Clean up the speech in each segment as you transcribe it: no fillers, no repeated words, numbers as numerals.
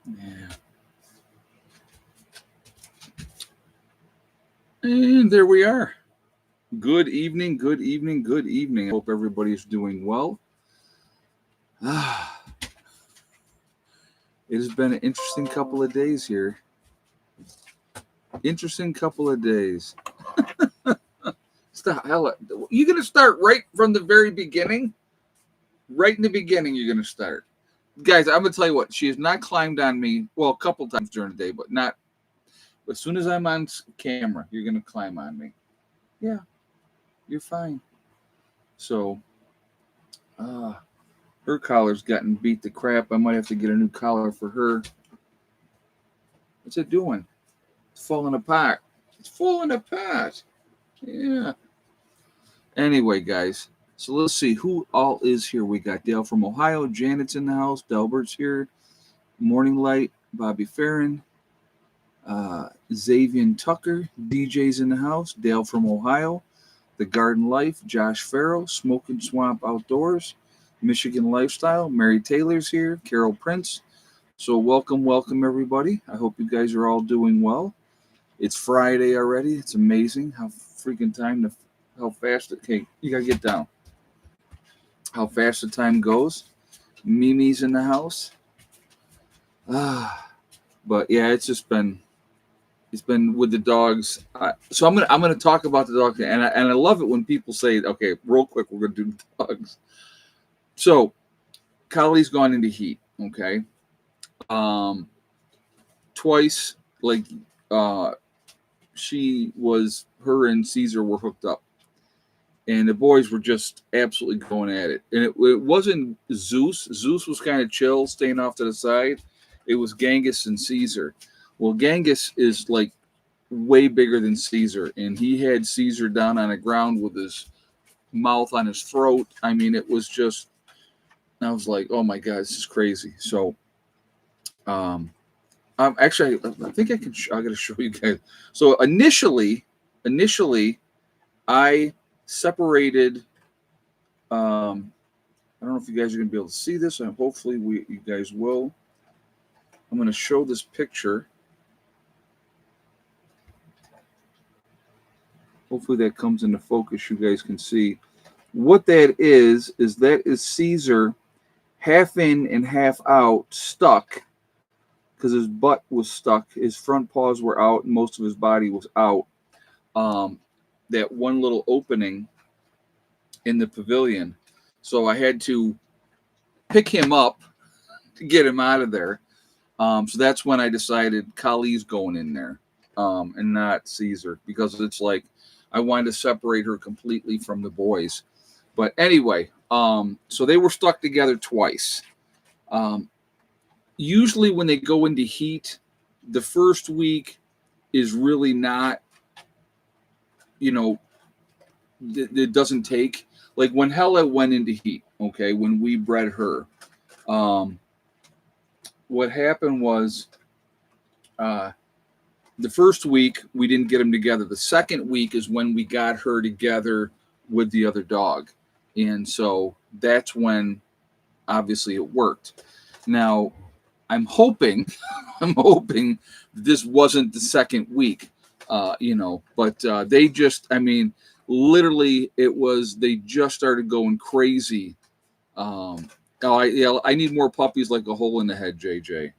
Yeah. And there we are. Good evening, good evening, good evening. I hope everybody's doing well. Ah, it has been an interesting couple of days here. Interesting couple of days. Stop. You gonna start right from the very beginning? Right in the beginning, you're gonna start. Guys, I'm gonna tell you what. She has not climbed on me. Well, a couple times during the day, but not. But as soon as I'm on camera, you're gonna climb on me. Yeah, you're fine. So, uh, her collar's gotten beat to crap. I might have to get a new collar for her. What's it doing? It's falling apart. It's falling apart. Yeah. Anyway, guys. So let's see who all is here. We got Dale from Ohio. Janet's in the house. Delbert's here. Morning Light. Bobby Farron. Xavier Tucker. DJ's in the house. Dale from Ohio. The Garden Life. Josh Farrow. Smoking Swamp Outdoors. Michigan Lifestyle. Mary Taylor's here. Carol Prince. So welcome everybody. I hope you guys are all doing well. It's Friday already. It's amazing how freaking how fast it. Okay, you gotta get down. How fast the time goes. Mimi's in the house. But yeah, it's been with the dogs. So I'm gonna talk about the dogs, and I love it when people say, okay, real quick, we're gonna do the dogs. So, Kylie's gone into heat. Okay, twice, like uh, her and Caesar were hooked up, and the boys were just absolutely going at it. And it wasn't Zeus. Zeus was kind of chill, staying off to the side. It was Genghis and Caesar. Well, Genghis is like way bigger than Caesar, and he had Caesar down on the ground with his mouth on his throat. I mean, it was just. I was like, oh my god, this is crazy. So, um, actually, I think I got to show you guys. So initially, I separated. I don't know if you guys are going to be able to see this, and hopefully you guys will. I'm going to show this picture. Hopefully that comes into focus. You guys can see what that is that is Caesar half in and half out, stuck because his butt was stuck, his front paws were out, and most of his body was out. That one little opening in the pavilion. So I had to pick him up to get him out of there. So that's when I decided Kali's going in there, and not Caesar, because it's like I wanted to separate her completely from the boys. But anyway, so they were stuck together twice. Usually when they go into heat, the first week is really not, it doesn't take. Like when Hella went into heat, okay, when we bred her, what happened was the first week we didn't get them together. The second week is when we got her together with the other dog. And so that's when obviously it worked. Now, I'm hoping this wasn't the second week, but they just, I mean, literally they just started going crazy. I need more puppies like a hole in the head, JJ.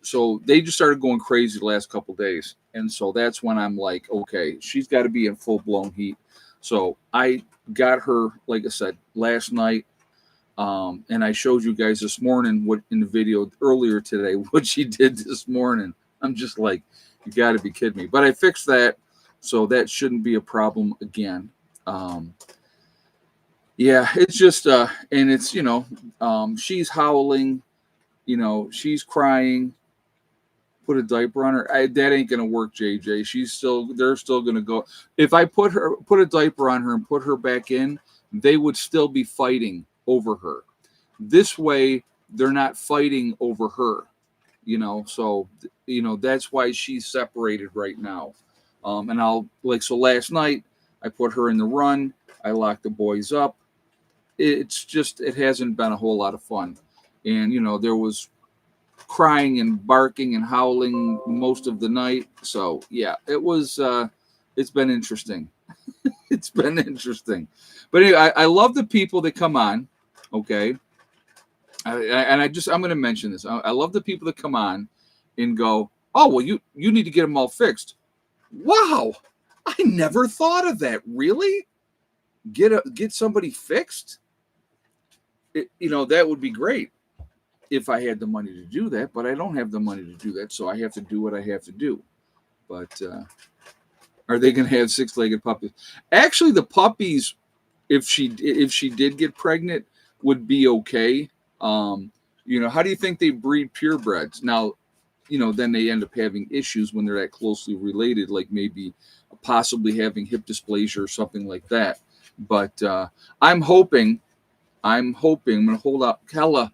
So they just started going crazy the last couple days. And so that's when I'm like, okay, she's got to be in full blown heat. So I got her, like I said, last night. And I showed you guys this morning what in the video earlier today, what she did this morning. I'm just like, you got to be kidding me. But I fixed that. So that shouldn't be a problem again. Yeah, it's just, and it's, she's howling, she's crying. Put a diaper on her. That ain't gonna work, JJ. They're still gonna go. If I put a diaper on her and put her back in, they would still be fighting over her. This way, they're not fighting over her. So that's why she's separated right now. And so last night I put her in the run. I locked the boys up. It hasn't been a whole lot of fun, and there was crying and barking and howling most of the night. So yeah, it was. It's been interesting. It's been interesting. But anyway, I love the people that come on. Okay, I'm going to mention this. I love the people that come on and go, oh well, you need to get them all fixed. Wow, I never thought of that. Really, get somebody fixed. That would be great if I had the money to do that, but I don't have the money to do that, so I have to do what I have to do. But are they going to have six-legged puppies? Actually, the puppies, if she did get pregnant, would be okay. How do you think they breed purebreds? Now, then they end up having issues when they're that closely related, like maybe possibly having hip dysplasia or something like that. But I'm hoping I'm going to hold out. Kella,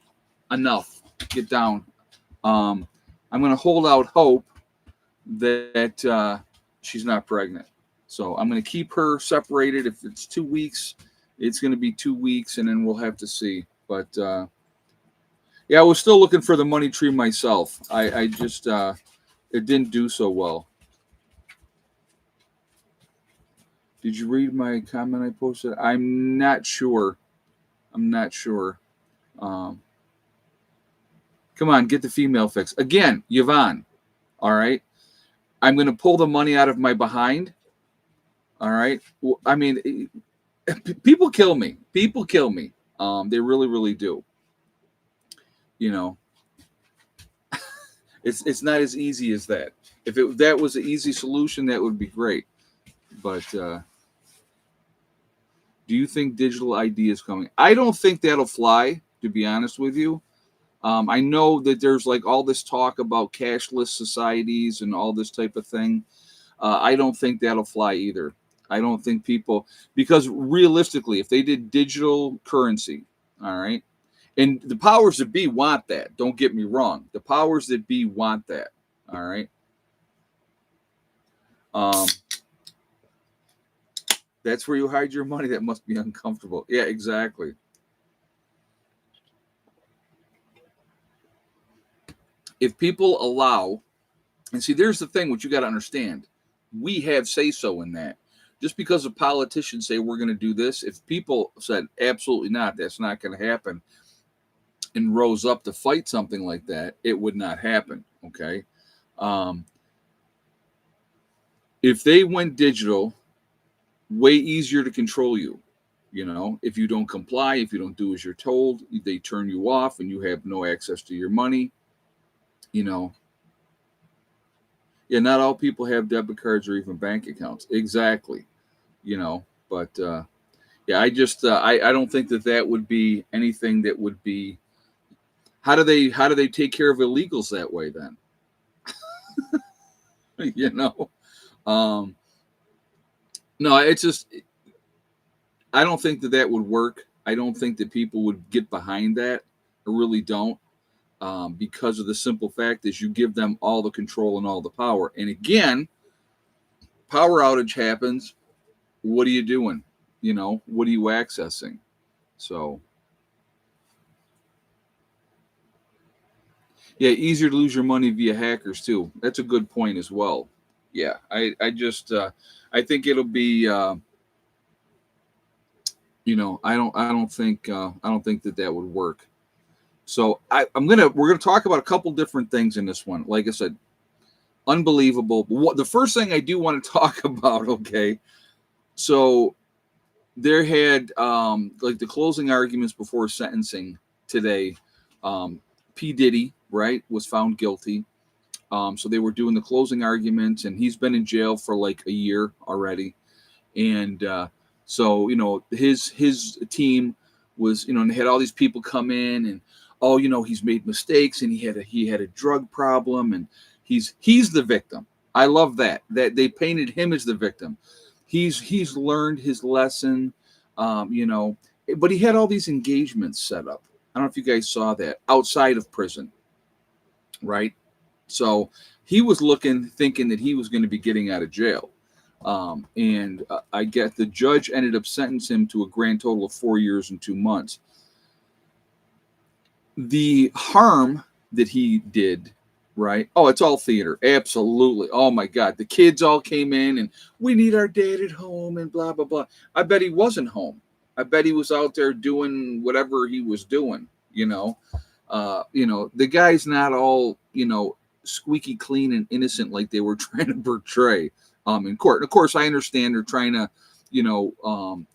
enough. Get down. I'm going to hold out hope that she's not pregnant. So I'm going to keep her separated. If it's 2 weeks, it's going to be 2 weeks, and then we'll have to see. But yeah, I was still looking for the money tree myself. I just it didn't do so well. Did you read my comment I posted? I'm not sure. Um, Come on, get the female fix. Again, Yvonne, all right? I'm going to pull the money out of my behind, all right? I mean, people kill me. People kill me. They really, really do. It's not as easy as that. If that was an easy solution, that would be great. But do you think digital ID is coming? I don't think that'll fly, to be honest with you. I know that there's like all this talk about cashless societies and all this type of thing. I don't think that'll fly either. I don't think because realistically, if they did digital currency, all right, and the powers that be want that. Don't get me wrong. The powers that be want that. All right. That's where you hide your money. That must be uncomfortable. Yeah, exactly. If people allow, and see, there's the thing, what you got to understand. We have say so in that. Just because the politicians say we're going to do this, if people said absolutely not, that's not going to happen, and rose up to fight something like that, it would not happen. Okay. If they went digital, way easier to control you. If you don't comply, if you don't do as you're told, they turn you off and you have no access to your money. Yeah, not all people have debit cards or even bank accounts. Exactly. But yeah, I don't think that would be anything that would be. How do they take care of illegals that way then? No, it's just, I don't think that would work. I don't think that people would get behind that. I really don't. Because of the simple fact is you give them all the control and all the power. And again, power outage happens. What are you doing? What are you accessing? So, yeah, easier to lose your money via hackers too. That's a good point as well. Yeah, I think it'll be, I don't think that would work. So we're gonna talk about a couple different things in this one. Like I said, unbelievable. But the first thing I do want to talk about, okay? So there had like the closing arguments before sentencing today. P. Diddy, right, was found guilty. So they were doing the closing arguments, and he's been in jail for like a year already. And so his team was and they had all these people come in and he's made mistakes and he had a drug problem and he's the victim. I love that they painted him as the victim. He's learned his lesson, but he had all these engagements set up. I don't know if you guys saw that outside of prison, right? So he was thinking that he was going to be getting out of jail. And I get the judge ended up sentencing him to a grand total of 4 years and 2 months. The harm that he did, right? Oh, it's all theater. Absolutely. Oh my God. The kids all came in and we need our dad at home and blah, blah, blah. I bet he wasn't home. I bet he was out there doing whatever he was doing, you know. The guy's not all, squeaky clean and innocent like they were trying to portray in court. And of course, I understand they're trying to, you know,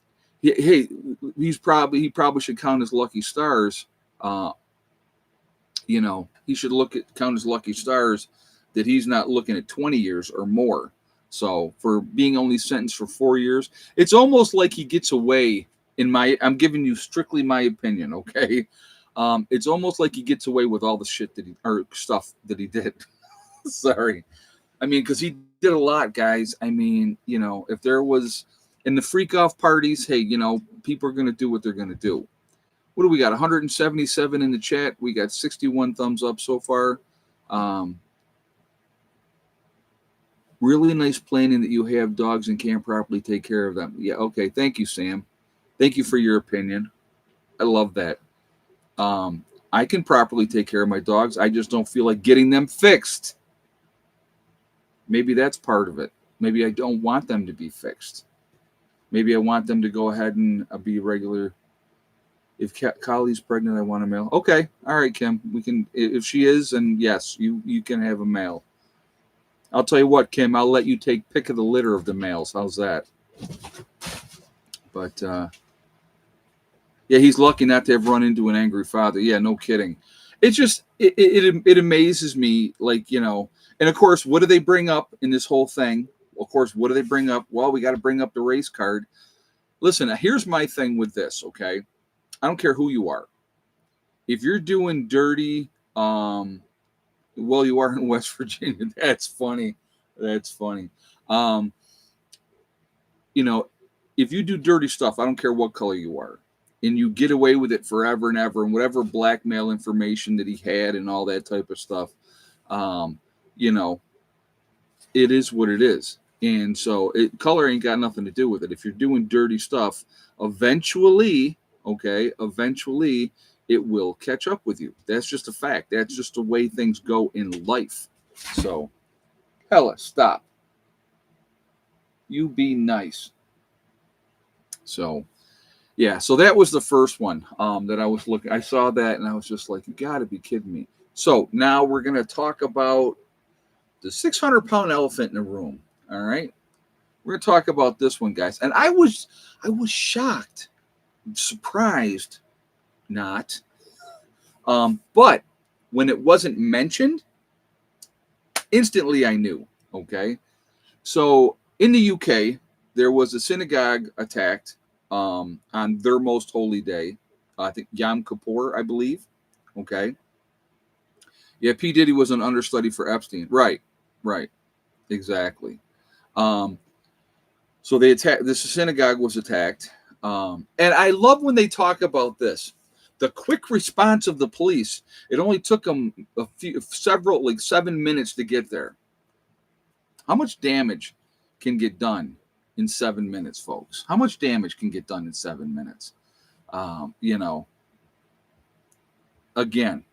hey, he probably should count his lucky stars. He should count his lucky stars that he's not looking at 20 years or more. So for being only sentenced for 4 years, it's almost like he gets away. I'm giving you strictly my opinion, okay? It's almost like he gets away with all the shit stuff that he did. Sorry. I mean, because he did a lot, guys. I mean, if there was in the freak off parties, hey, people are going to do what they're going to do. What do we got? 177 in the chat. We got 61 thumbs up so far. Really nice planning that you have dogs and can't properly take care of them. Yeah, okay. Thank you, Sam. Thank you for your opinion. I love that. I can properly take care of my dogs. I just don't feel like getting them fixed. Maybe that's part of it. Maybe I don't want them to be fixed. Maybe I want them to go ahead and be regular. If Collie's pregnant, I want a male. Okay. All right, Kim. We can, if she is, and yes, you can have a male. I'll tell you what, Kim, I'll let you take pick of the litter of the males. How's that? But, yeah, he's lucky not to have run into an angry father. Yeah, no kidding. It's just, it amazes me, like, and of course, what do they bring up in this whole thing? Of course, what do they bring up? Well, we got to bring up the race card. Listen, here's my thing with this, okay? I don't care who you are. If you're doing dirty, well, you are in West Virginia. That's funny. That's funny. If you do dirty stuff, I don't care what color you are, and you get away with it forever and ever, and whatever blackmail information that he had and all that type of stuff, it is what it is. And so color ain't got nothing to do with it. If you're doing dirty stuff, eventually it will catch up with you. That's just a fact. That's just the way things go in life. So, Hella, stop. You be nice. So, yeah. So that was the first one that I was looking. I saw that and I was just like, you got to be kidding me. So now we're going to talk about the 600-pound elephant in the room. All right. We're going to talk about this one, guys. And I was shocked, surprised, not. But when it wasn't mentioned, instantly I knew. Okay. So in the UK, there was a synagogue attacked on their most holy day. I think Yom Kippur, I believe. Okay. Yeah, P. Diddy was an understudy for Epstein. Right. Exactly. So they attacked. This synagogue was attacked. And I love when they talk about this. The quick response of the police. It only took them 7 minutes to get there. How much damage can get done in 7 minutes, folks? How much damage can get done in 7 minutes? Again,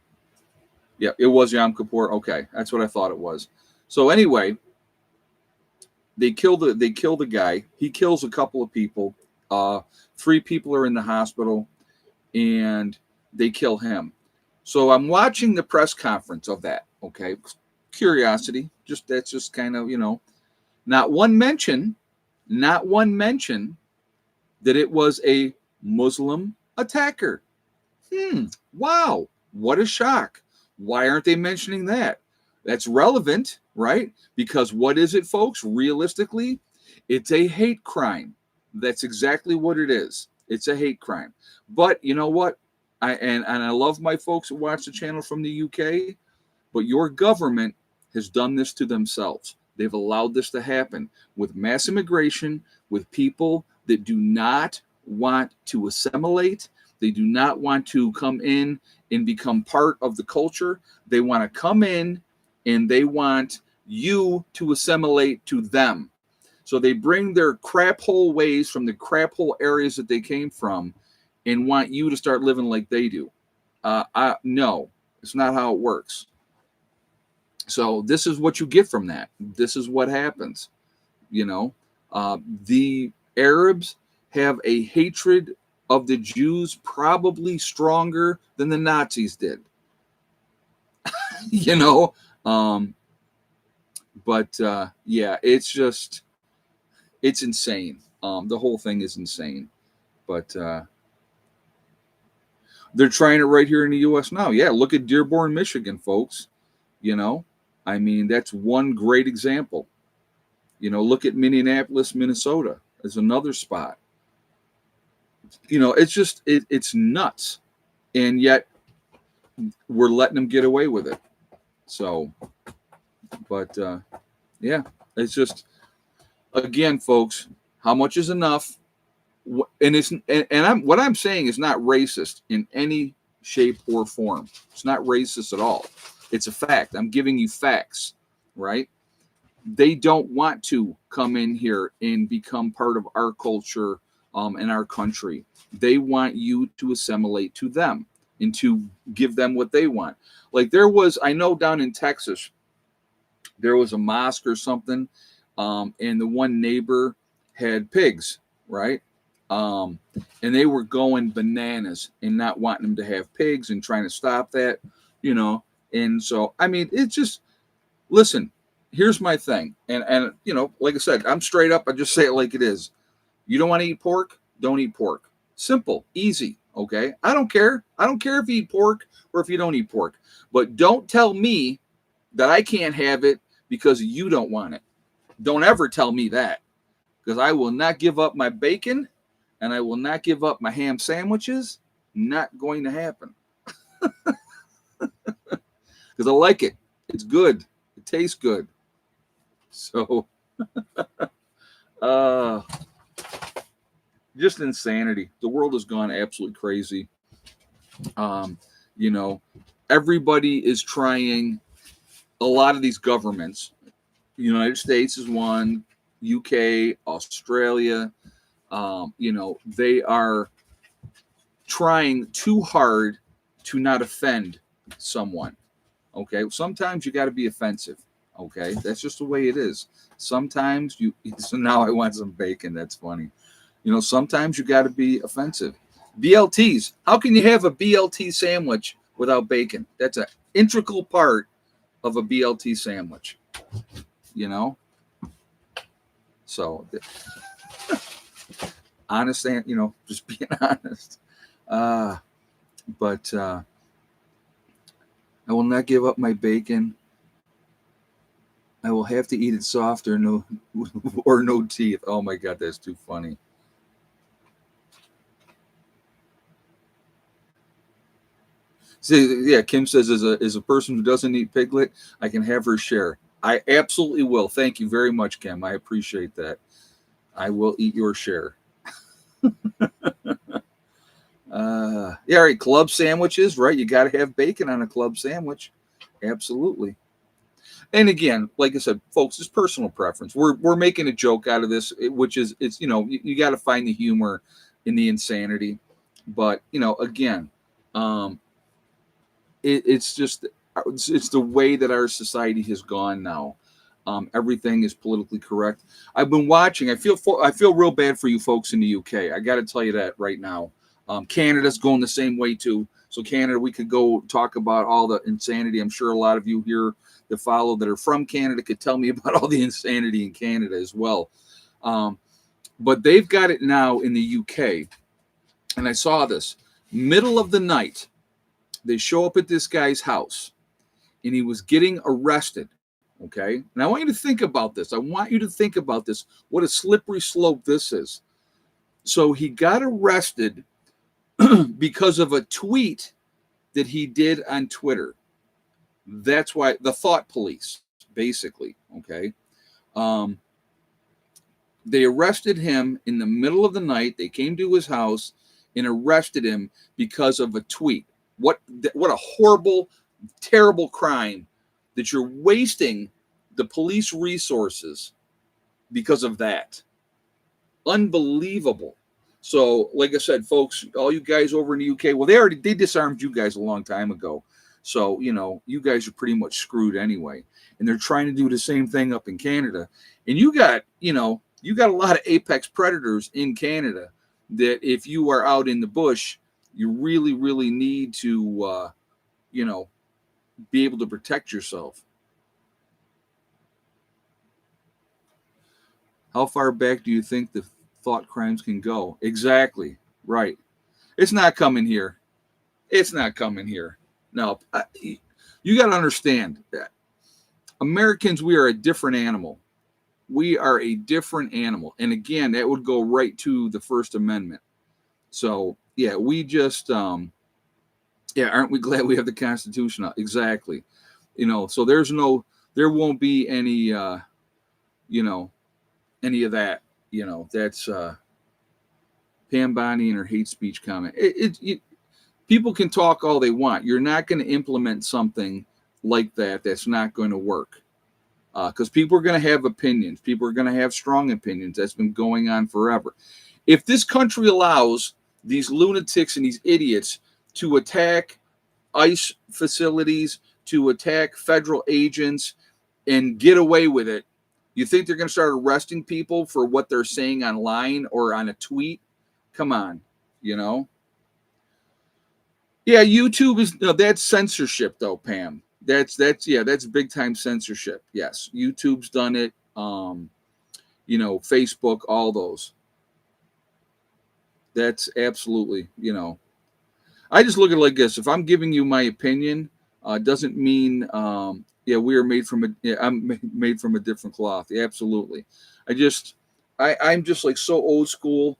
yeah, it was Yom Kippur. Okay, that's what I thought it was. So anyway, they kill the guy. He kills a couple of people. 3 people are in the hospital, and they kill him. So I'm watching the press conference of that. Okay, curiosity. That's just kind of not one mention that it was a Muslim attacker. Wow, what a shock. Why aren't they mentioning that? That's relevant, right? Because what is it, folks? Realistically, it's a hate crime. That's exactly what it is. It's a hate crime. But you know what? I love my folks who watch the channel from the UK, but your government has done this to themselves. They've allowed this to happen with mass immigration, with people that do not want to assimilate. They do not want to come in and become part of the culture. They want to come in and they want you to assimilate to them. So they bring their crap hole ways from the crap hole areas that they came from and want you to start living like they do. No. It's not how it works. So this is what you get from that. This is what happens. You know, the Arabs have a hatred of the Jews probably stronger than the Nazis did. you know, um, but yeah, it's insane. The whole thing is insane. But they're trying it right here in the U.S. now. Yeah, look at Dearborn, Michigan, folks. You know, I mean, that's one great example. You know, look at Minneapolis, Minnesota as another spot. You know, it's just it's nuts, and yet we're letting them get away with it. So, but yeah, it's just again, folks, how much is enough? And I'm what I'm saying is not racist in any shape or form. It's not racist at all. It's a fact. I'm giving you facts, right? They don't want to come in here and become part of our culture and our country. They want you to assimilate to them and to give them what they want. Like there was, I know down in Texas, there was a mosque or something, and the one neighbor had pigs, right? And they were going bananas and not wanting them to have pigs and trying to stop that, you know. And so, I mean, it's just, listen, here's my thing. And you know, like I said, I'm straight up. I just say it like it is. You don't want to eat pork? Don't eat pork. Simple, easy, okay? I don't care. I don't care if you eat pork or if you don't eat pork. But don't tell me that I can't have it because you don't want it. Don't ever tell me that, because I will not give up my bacon and I will not give up my ham sandwiches. Not going to happen. Because I like it. It's good. It tastes good. So, just insanity. The world has gone absolutely crazy. You know, everybody is trying, a lot of these governments, the United States is one, UK, Australia, you know, they are trying too hard to not offend someone. Okay. Sometimes you got to be offensive. Okay. That's just the way it is. Sometimes you, so now I want some bacon. That's funny. You know, sometimes you got to be offensive. BLTs. How can you have a BLT sandwich without bacon? That's an integral part of a BLT sandwich. You know? So, honest, and, you know, just being honest. But I will not give up my bacon. I will have to eat it soft or no teeth. Oh my God, that's too funny. See, yeah, Kim says, as a person who doesn't eat piglet, I can have her share. I absolutely will. Thank you very much, Kim. I appreciate that. I will eat your share. Yeah, all right. Club sandwiches, right? You got to have bacon on a club sandwich. Absolutely. And again, like I said, folks, it's personal preference. We're making a joke out of this, which is, it's, you know, you got to find the humor in the insanity. But, you know, again, it's just, it's the way that our society has gone now. Everything is politically correct. I've been watching. I feel real bad for you folks in the UK. I got to tell you that right now. Canada's going the same way too. So Canada, we could go talk about all the insanity. I'm sure a lot of you here that follow that are from Canada could tell me about all the insanity in Canada as well. But they've got it now in the UK. And I saw this middle of the night. They show up at this guy's house and he was getting arrested. Okay. And I want you to think about this. I want you to think about this. What a slippery slope this is. So he got arrested because of a tweet that he did on Twitter. That's why the thought police, basically. Okay. They arrested him in the middle of the night. They came to his house and arrested him because of a tweet. What a horrible, terrible crime that you're wasting the police resources because of that. Unbelievable. So, like I said, folks, all you guys over in the UK, well, they disarmed you guys a long time ago. So, you guys are pretty much screwed anyway. And they're trying to do the same thing up in Canada. And you got a lot of apex predators in Canada that if you are out in the bush, you really, really need to, be able to protect yourself. How far back do you think the thought crimes can go? Exactly. Right. It's not coming here. It's not coming here. No, you got to understand that Americans, we are a different animal. We are a different animal. And again, that would go right to the First Amendment. So, yeah, we just, aren't we glad we have the Constitution? Exactly. So there won't be any, any of that. That's Pam Bondi and her hate speech comment. People can talk all they want. You're not going to implement something like that that's not going to work. Because people are going to have opinions. People are going to have strong opinions. That's been going on forever. If this country allows these lunatics and these idiots to attack ICE facilities, to attack federal agents, and get away with it, you think they're going to start arresting people for what they're saying online or on a tweet? Come on, Yeah, YouTube is that's censorship, though, Pam. That's big time censorship. Yes, YouTube's done it. Facebook, all those. That's absolutely, I just look at it like this. If I'm giving you my opinion, doesn't mean, we are made from I'm made from a different cloth. Yeah, absolutely. I'm just like so old school.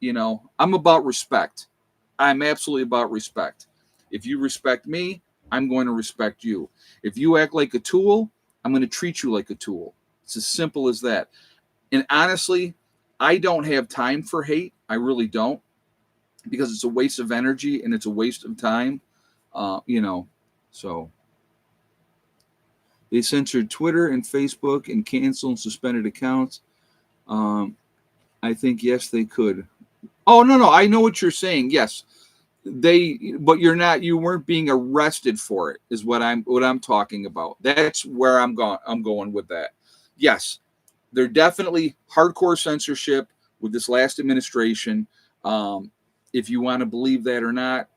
I'm about respect. I'm absolutely about respect. If you respect me, I'm going to respect you. If you act like a tool, I'm going to treat you like a tool. It's as simple as that. And honestly, I don't have time for hate. I really don't, because it's a waste of energy and it's a waste of time. So they censored Twitter and Facebook and canceled and suspended accounts. I think, yes, they could. Oh, no. I know what you're saying. Yes, but you weren't being arrested for it, is what I'm talking about. That's where I'm going with that. Yes, they're definitely hardcore censorship with this last administration. If you want to believe that or not,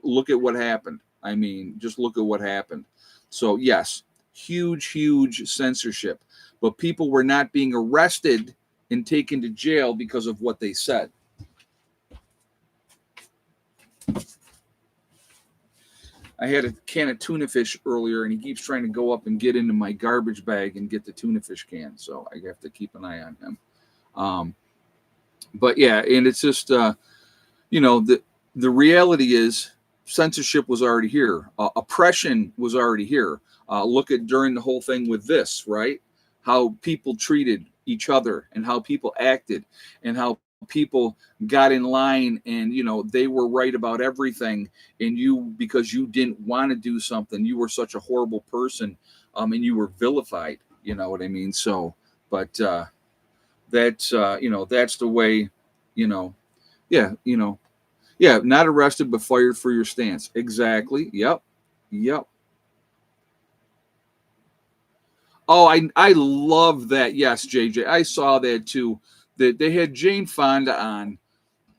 look at what happened. I mean, just look at what happened. So yes, huge censorship, but people were not being arrested and taken to jail because of what they said. I had a can of tuna fish earlier, and he keeps trying to go up and get into my garbage bag and get the tuna fish can. So I have to keep an eye on him. But yeah, and it's just, the reality is censorship was already here. Oppression was already here. Look at during the whole thing with this, right? How people treated each other and how people acted and how people got in line and they were right about everything, and because you didn't want to do something, you were such a horrible person, and you were vilified. You know what I mean? So, but that's that's the way, not arrested but fired for your stance. Exactly. Yep. Oh, I love that. Yes, JJ, I saw that too. That they had Jane Fonda on,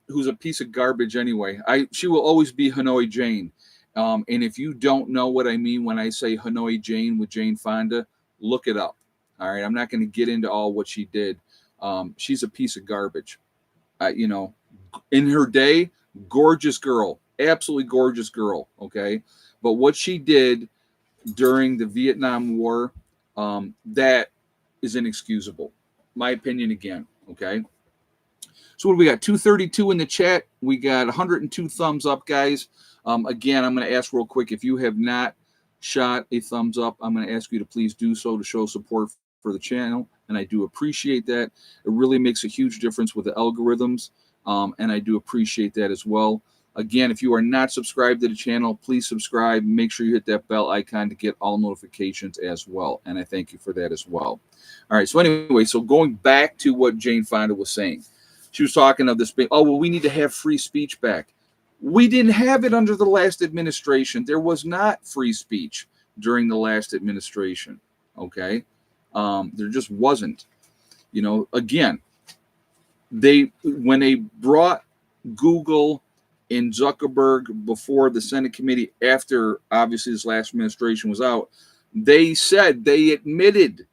who's a piece of garbage anyway. She will always be Hanoi Jane. And if you don't know what I mean when I say Hanoi Jane with Jane Fonda, look it up. All right, I'm not going to get into all what she did. She's a piece of garbage. In her day, gorgeous girl, absolutely gorgeous girl. Okay, but what she did during the Vietnam War, that is inexcusable. My opinion again. Okay. So what do we got? 232 in the chat. We got 102 thumbs up, guys. Again, I'm going to ask real quick, if you have not shot a thumbs up, I'm going to ask you to please do so to show support for the channel, and I do appreciate that. It really makes a huge difference with the algorithms, and I do appreciate that as well. Again, if you are not subscribed to the channel, please subscribe. Make sure you hit that bell icon to get all notifications as well, and I thank you for that as well. All right, so anyway, so going back to what Jane Fonda was saying. She was talking of this big, we need to have free speech back. We didn't have it under the last administration. There was not free speech during the last administration. Okay. There just wasn't. Again, when they brought Google and Zuckerberg before the Senate committee after obviously this last administration was out, they admitted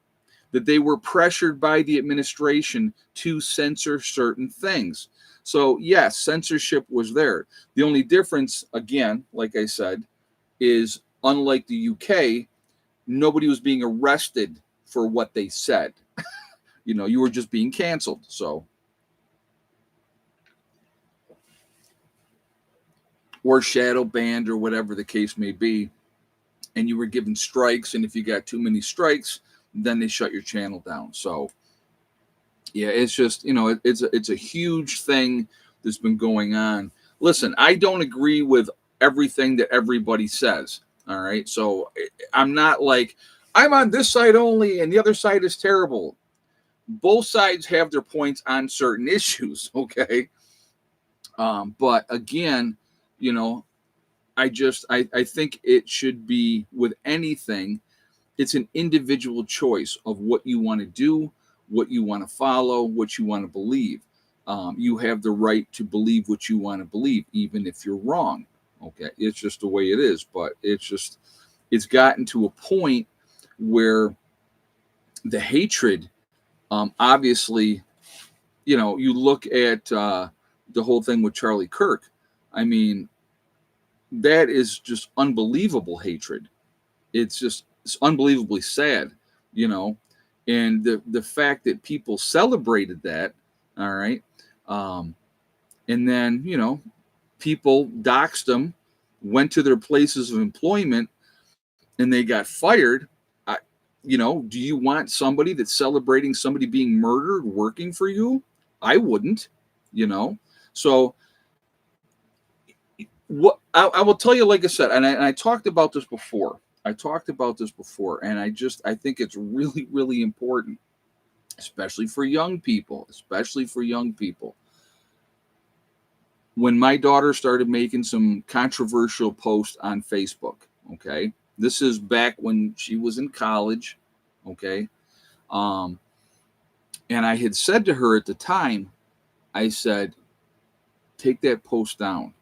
that they were pressured by the administration to censor certain things. So, yes, censorship was there. The only difference, again, like I said, is unlike the UK, nobody was being arrested for what they said. You were just being canceled. So, or shadow banned or whatever the case may be. And you were given strikes. And if you got too many strikes, then they shut your channel down. So, yeah, it's just, it's a huge thing that's been going on. Listen, I don't agree with everything that everybody says. All right. So I'm not like, I'm on this side only and the other side is terrible. Both sides have their points on certain issues. Okay. But again, I think it should be with anything, it's an individual choice of what you want to do, what you want to follow, what you want to believe. You have the right to believe what you want to believe, even if you're wrong. Okay, it's just the way it is. But it's gotten to a point where the hatred, obviously, you look at the whole thing with Charlie Kirk. I mean, that is just unbelievable hatred. It's unbelievably sad, and the fact that people celebrated that, all right, and then people doxed them, went to their places of employment, and they got fired. Do you want somebody that's celebrating somebody being murdered working for you? I wouldn't, So what I will tell you, like I said, and I talked about this before. And I think it's really, really important, especially for young people. When my daughter started making some controversial posts on Facebook, okay, this is back when she was in college, okay, and I had said to her at the time, I said, take that post down.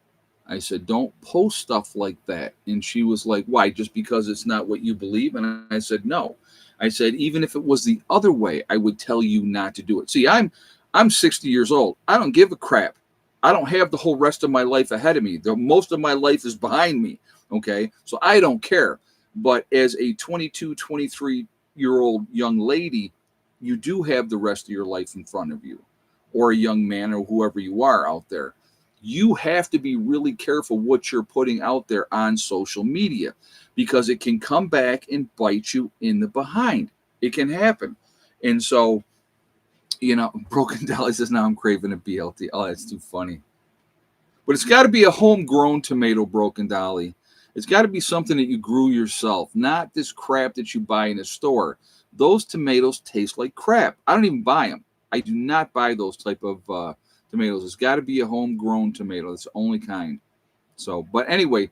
I said, don't post stuff like that. And she was like, why? Just because it's not what you believe? And I said, no. I said, even if it was the other way, I would tell you not to do it. See, I'm 60 years old. I don't give a crap. I don't have the whole rest of my life ahead of me. Most of my life is behind me. Okay. So I don't care. But as a 22, 23-year-old young lady, you do have the rest of your life in front of you, or a young man, or whoever you are out there. You have to be really careful what you're putting out there on social media, because it can come back and bite you in the behind. It can happen. And so, Broken Dolly says, now I'm craving a BLT. Oh, that's too funny. But it's got to be a homegrown tomato, Broken Dolly. It's got to be something that you grew yourself, not this crap that you buy in a store. Those tomatoes taste like crap. I don't even buy them. I do not buy those type of tomatoes. It's got to be a homegrown tomato. It's the only kind. So, but anyway,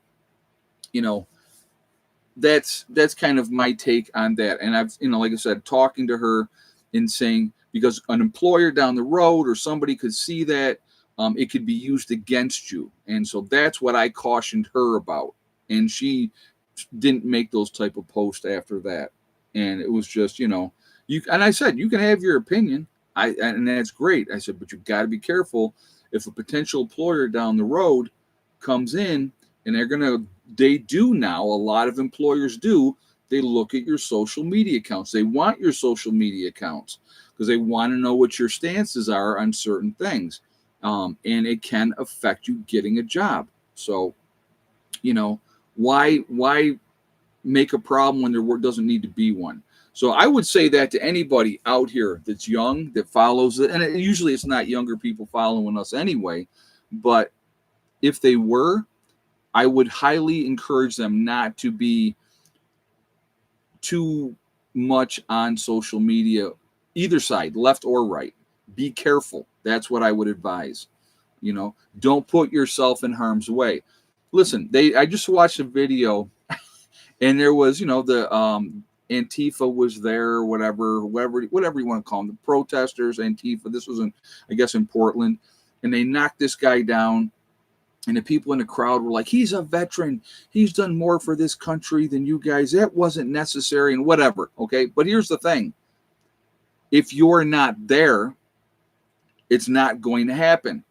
that's kind of my take on that. And I've, like I said, talking to her and saying, because an employer down the road or somebody could see that, it could be used against you. And so that's what I cautioned her about. And she didn't make those type of posts after that. And it was just, and I said, you can have your opinion. And that's great. I said, but you've got to be careful if a potential employer down the road comes in and they do now, a lot of employers do, they look at your social media accounts. They want your social media accounts because they want to know what your stances are on certain things. And it can affect you getting a job. So, why make a problem when there doesn't need to be one? So I would say that to anybody out here that's young, that follows it, and usually it's not younger people following us anyway, but if they were, I would highly encourage them not to be too much on social media, either side, left or right. Be careful. That's what I would advise. You know, don't put yourself in harm's way. Listen, I just watched a video, and there was, the Antifa was there, or whatever you want to call them, the protesters, Antifa. This was I guess in Portland, and they knocked this guy down. And the people in the crowd were like, he's a veteran. He's done more for this country than you guys. That wasn't necessary and whatever. Okay. But here's the thing. If you're not there, it's not going to happen.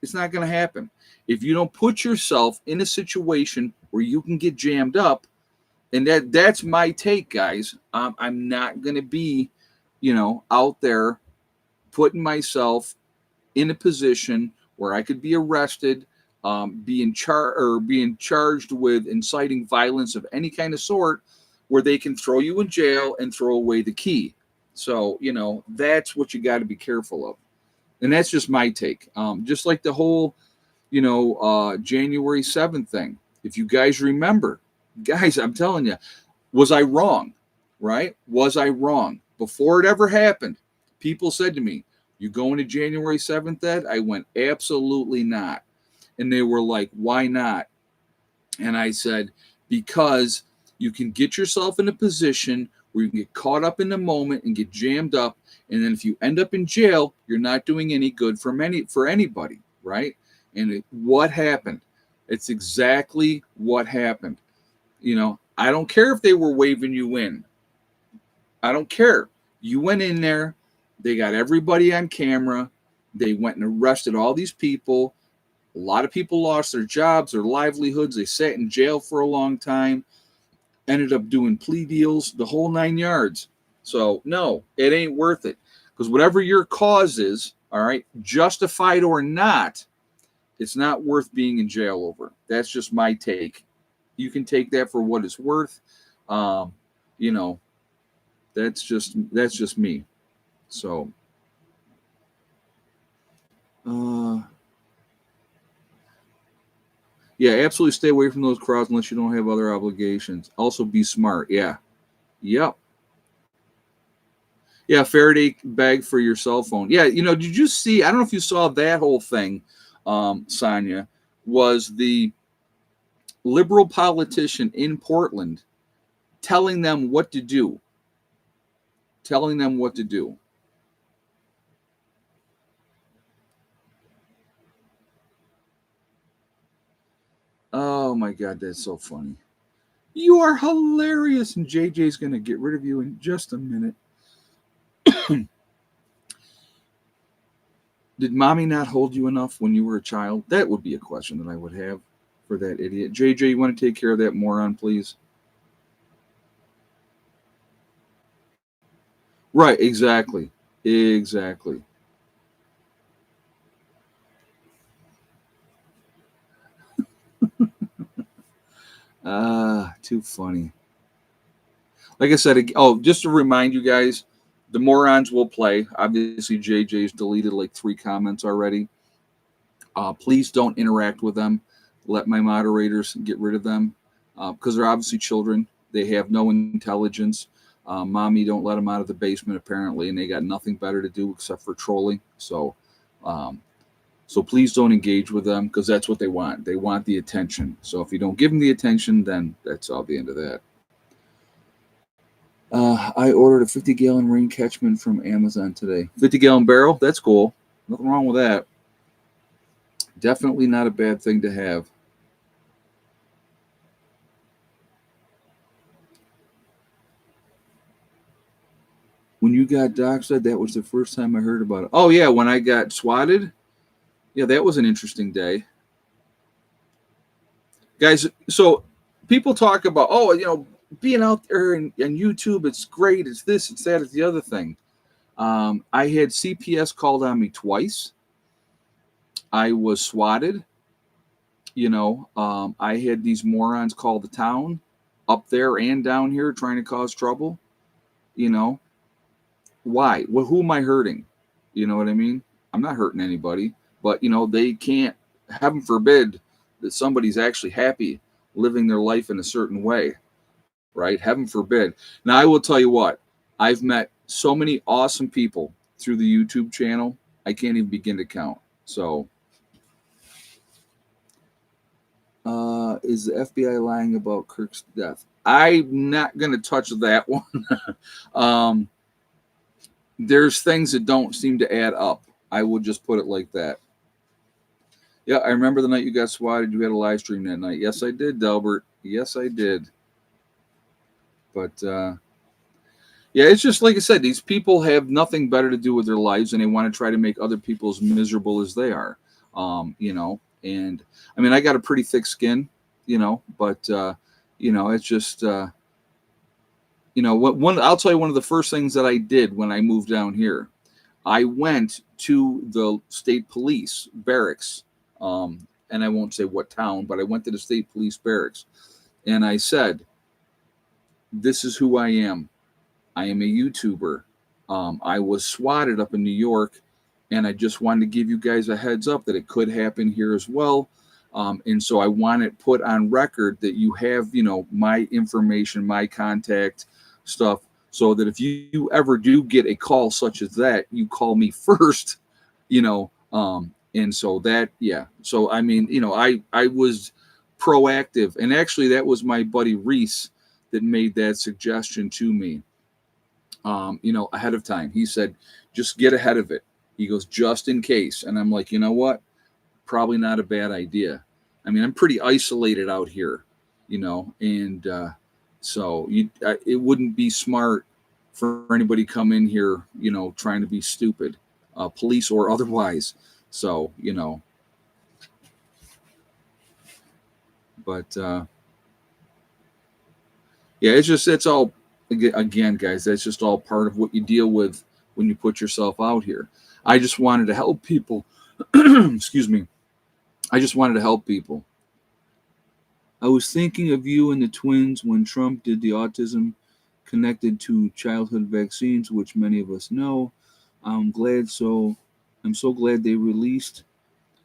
It's not going to happen. If you don't put yourself in a situation where you can get jammed up, and that's my take, guys. I'm not going to be, out there putting myself in a position where I could be arrested, being charged with inciting violence of any kind of sort, where they can throw you in jail and throw away the key. So, that's what you got to be careful of. And that's just my take. Just like the whole, January 7th thing. If you guys remember, guys, I'm telling you, was I wrong? Right? Was I wrong? Before it ever happened, people said to me, you going to January 7th, Ed? I went, absolutely not. And they were like, why not? And I said, because you can get yourself in a position where you can get caught up in the moment and get jammed up. And then if you end up in jail, you're not doing any good for anybody, right? And what happened? It's exactly what happened. I don't care if they were waving you in. I don't care. You went in there. They got everybody on camera. They went and arrested all these people. A lot of people lost their jobs, their livelihoods. They sat in jail for a long time. Ended up doing plea deals, the whole 9 yards. So, no, it ain't worth it. Because whatever your cause is, all right, justified or not, it's not worth being in jail over. That's just my take. You can take that for what it's worth. That's just me. So, yeah, absolutely stay away from those crowds unless you don't have other obligations. Also, be smart. Yeah. Yep. Yeah, Faraday bag for your cell phone. Yeah, did you see? I don't know if you saw that whole thing, Sonia, was the liberal politician in Portland telling them what to do. Telling them what to do. Oh, my God, that's so funny. You are hilarious, and JJ's going to get rid of you in just a minute. Did mommy not hold you enough when you were a child? That would be a question that I would have for that idiot. JJ, you want to take care of that moron, please? Right, exactly. Exactly. Too funny. Like I said, just to remind you guys, the morons will play. Obviously, JJ's deleted like 3 comments already. Please don't interact with them. Let my moderators get rid of them because they're obviously children. They have no intelligence. Mommy don't let them out of the basement apparently, and they got nothing better to do except for trolling. So please don't engage with them because that's what they want. They want the attention. So if you don't give them the attention, then that's all the end of that. I ordered a 50-gallon rain catchment from Amazon today. 50-gallon barrel? That's cool. Nothing wrong with that. Definitely not a bad thing to have. When you got doxxed, that was the first time I heard about it. Oh, yeah, when I got swatted? Yeah, that was an interesting day. Guys, so people talk about, being out there on YouTube, it's great, it's this, it's that, it's the other thing. I had CPS called on me twice. I was swatted. I had these morons call the town up there and down here trying to cause trouble. Why? Well, who am I hurting? You know what I mean? I'm not hurting anybody, but they can't, heaven forbid that somebody's actually happy living their life in a certain way, right? Heaven forbid. Now, I will tell you what, I've met so many awesome people through the YouTube channel. I can't even begin to count. So, Is the FBI lying about Kirk's death? I'm not going to touch that one. um, there's things that don't seem to add up. I will just put it like that. Yeah, I remember the night you got swatted. You had a live stream that night. Yes, I did, Delbert. Yes, I did. But yeah, it's just like I said. These people have nothing better to do with their lives, and they want to try to make other people as miserable as they are. And I mean, I got a pretty thick skin, but it's just what one. I'll tell you one of the first things that I did when I moved down here. I went to the state police barracks, and I won't say what town, but I went to the state police barracks, and I said, "This is who I am. I am a YouTuber. I was swatted up in New York, and I just wanted to give you guys a heads up that it could happen here as well. And so I want it put on record that you have, my information, my contact stuff, so that if you ever do get a call such as that, you call me first, you know. And so that, yeah. So I mean, I was proactive, and actually, that was my buddy Reese that made that suggestion to me, ahead of time. He said, just get ahead of it. He goes, just in case. And I'm like, you know what? Probably not a bad idea. I mean, I'm pretty isolated out here, and so it wouldn't be smart for anybody come in here, trying to be stupid, police or otherwise. So, but yeah, it's all, again, guys, that's just all part of what you deal with when you put yourself out here. I just wanted to help people. Excuse me. I just wanted to help people. I was thinking of you and the twins when Trump did the autism connected to childhood vaccines, which many of us know. I'm glad so. I'm so glad they released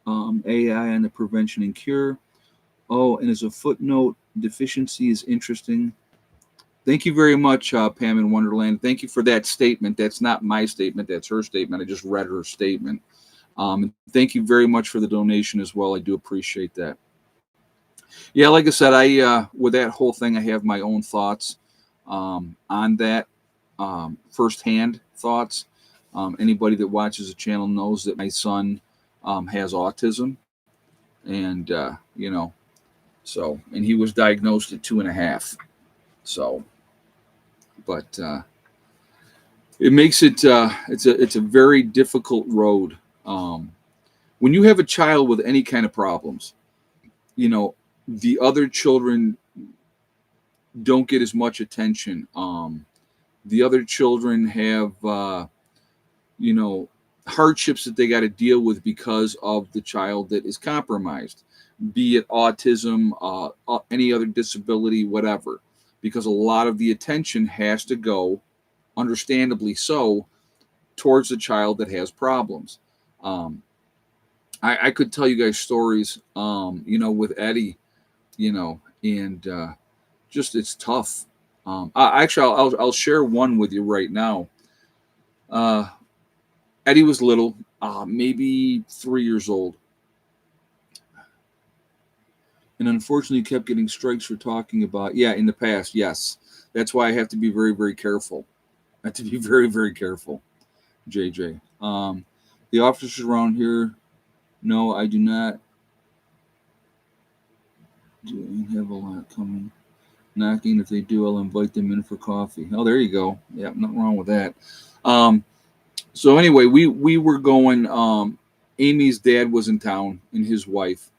AI on the prevention and cure. Oh, and as a footnote, deficiency is interesting. Thank you very much, Pam in Wonderland. Thank you for that statement. That's not my statement. That's her statement. I just read her statement. And thank you very much for the donation as well. I do appreciate that. Yeah, like I said, with that whole thing, I have my own thoughts on that, firsthand thoughts. Anybody that watches the channel knows that my son has autism, and and he was diagnosed at 2.5. So, but it makes it it's a very difficult road. When you have a child with any kind of problems, the other children don't get as much attention. The other children have hardships that they got to deal with because of the child that is compromised, be it autism, any other disability, whatever, because a lot of the attention has to go, understandably so, towards the child that has problems. I could tell you guys stories, with Eddie, and just it's tough. I'll share one with you right now. Eddie was little, maybe 3 years old, and unfortunately kept getting strikes for talking about. Yeah, in the past, yes. That's why I have to be very, very careful. I have to be very, very careful, JJ. The officers around here, no, I do not. Do have a lot coming. Knocking. If they do, I'll invite them in for coffee. Oh, there you go. Yeah, nothing wrong with that. So anyway, we were going. Amy's dad was in town and his wife,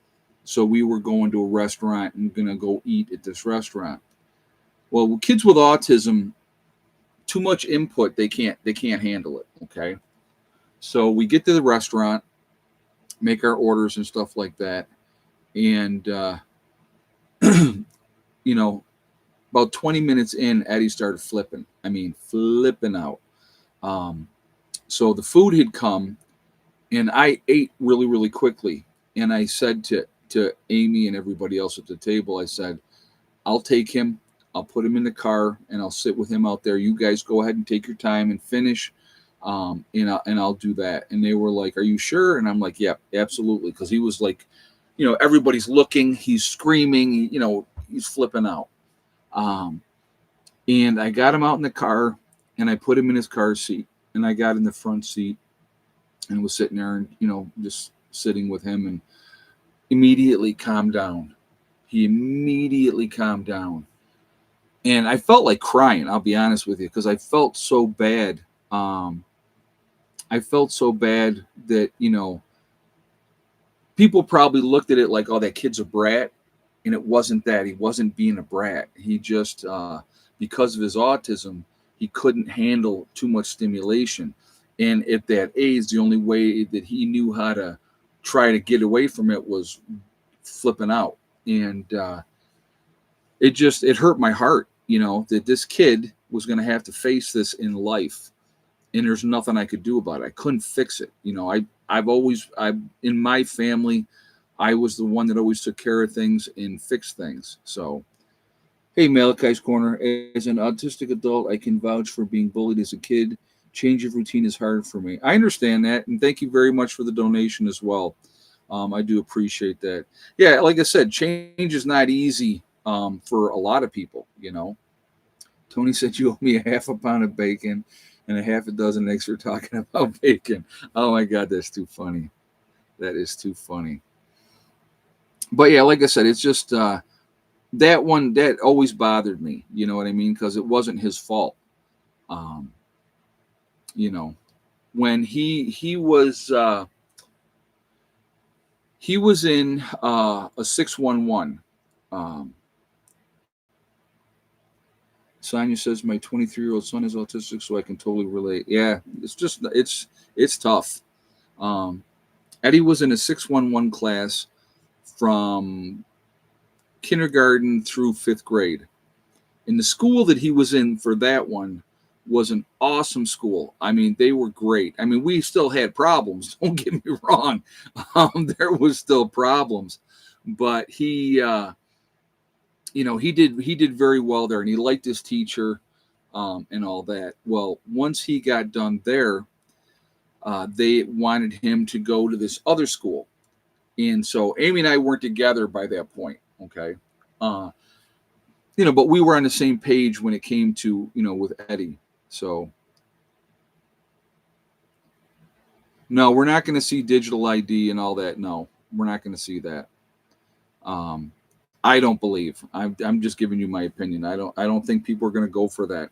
so we were going to a restaurant and gonna go eat at this restaurant. Well, kids with autism, too much input, they can't handle it. Okay, so we get to the restaurant, make our orders and stuff like that, and about 20 minutes in, Eddie started flipping. I mean, flipping out. So the food had come, and I ate really, really quickly. And I said to Amy and everybody else at the table, I said, I'll take him. I'll put him in the car, and I'll sit with him out there. You guys go ahead and take your time and finish, and I'll do that. And they were like, are you sure? And I'm like, yeah, absolutely. Because he was like everybody's looking, he's screaming, he's flipping out. Um, and I got him out in the car, and I put him in his car seat, and I got in the front seat and was sitting there and, just sitting with him, and immediately calmed down. He immediately calmed down. And I felt like crying, I'll be honest with you, because I felt so bad. Um, I felt so bad that, people probably looked at it like, oh, that kid's a brat. And it wasn't that. He wasn't being a brat. He just, because of his autism, he couldn't handle too much stimulation. And at that age, the only way that he knew how to try to get away from it was flipping out. And it hurt my heart, that this kid was going to have to face this in life. And there's nothing I could do about it. I couldn't fix it. I've in my family, I was the one that always took care of things and fixed things. So, hey, Malachi's Corner. As an autistic adult, I can vouch for being bullied as a kid. Change of routine is hard for me. I understand that, and thank you very much for the donation as well. I do appreciate that. Yeah, like I said, change is not easy for a lot of people. Tony said you owe me a half a pound of bacon and a half a dozen eggs for talking about bacon. Oh my God, that's too funny. That is too funny. But yeah, like I said, it's just that one that always bothered me. You know what I mean? Because it wasn't his fault. Um, when he was in a 611. Sonia says my 23-year-old son is autistic, so I can totally relate. Yeah, it's tough. Um, Eddie was in a 611 class from kindergarten through 5th grade. And the school that he was in for that one was an awesome school. I mean, they were great. I mean, we still had problems. Don't get me wrong. There was still problems, but he did very well there, and he liked his teacher, and all that. Well, once he got done there, they wanted him to go to this other school, and so Amy and I weren't together by that point. Okay, but we were on the same page when it came to with Eddie. So no, we're not going to see digital ID and all that. No, we're not going to see that. I don't believe. I'm just giving you my opinion. I don't think people are going to go for that.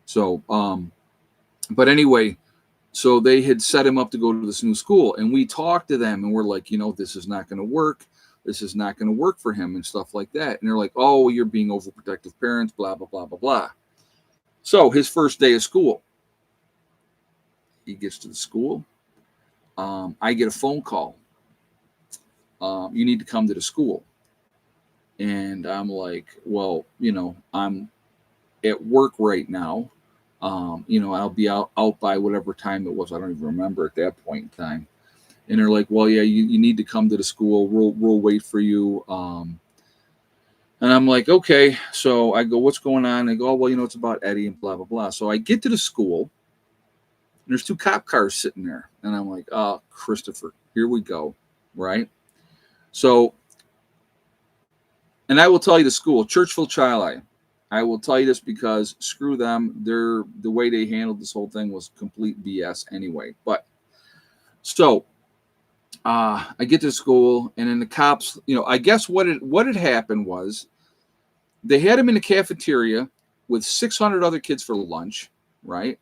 So, but anyway, so they had set him up to go to this new school, and we talked to them, and we're like, this is not going to work. This is not going to work for him and stuff like that. And they're like, oh, you're being overprotective parents, blah, blah, blah, blah, blah. So his first day of school, he gets to the school. I get a phone call. You need to come to the school. And I'm like, well, I'm at work right now. I'll be out by whatever time it was. I don't even remember at that point in time. And they're like, well, yeah, you need to come to the school. We'll wait for you. And I'm like, okay. So I go, what's going on? They go, oh, well, it's about Eddie and blah, blah, blah. So I get to the school, and there's 2 cop cars sitting there. And I'm like, oh, Christopher, here we go. Right? So, and I will tell you the school, Churchville Chili. I will tell you this because screw them. The way they handled this whole thing was complete BS anyway. But so I get to school, and then the cops, I guess what had happened was they had him in the cafeteria with 600 other kids for lunch, right?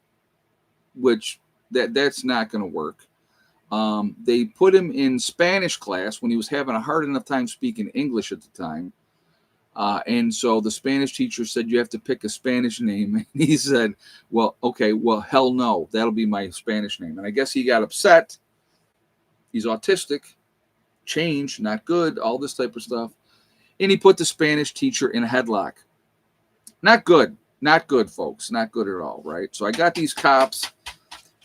Which that's not going to work. They put him in Spanish class when he was having a hard enough time speaking English at the time. And so the Spanish teacher said, you have to pick a Spanish name. And he said, well, okay, well, hell no, that'll be my Spanish name. And I guess he got upset. He's autistic, change, not good, all this type of stuff. And he put the Spanish teacher in a headlock. Not good, folks, not good at all, right? So I got these cops,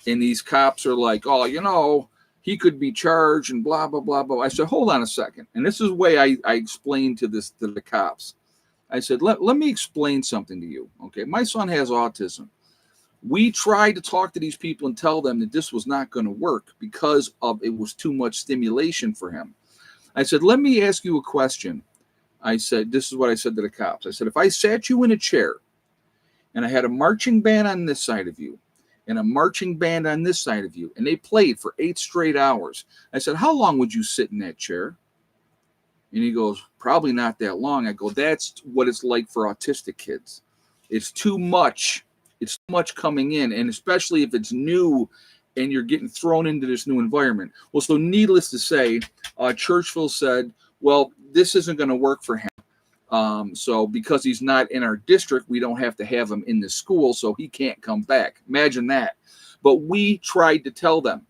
and these cops are like, oh, he could be charged and blah, blah, blah, blah. I said, hold on a second. And this is the way I explained to the cops. I said, let me explain something to you. Okay, my son has autism. We tried to talk to these people and tell them that this was not going to work because it was too much stimulation for him. I said, let me ask you a question. I said, this is what I said to the cops. I said, if I sat you in a chair and I had a marching band on this side of you and a marching band on this side of you, and they played for 8 straight hours, I said, how long would you sit in that chair? And he goes, probably not that long. I go, that's what it's like for autistic kids. It's too much. It's too much coming in, and especially if it's new and you're getting thrown into this new environment. Well, so needless to say, Churchville said, well, this isn't going to work for him. So because he's not in our district, we don't have to have him in the school, so he can't come back. Imagine that. But we tried to tell them.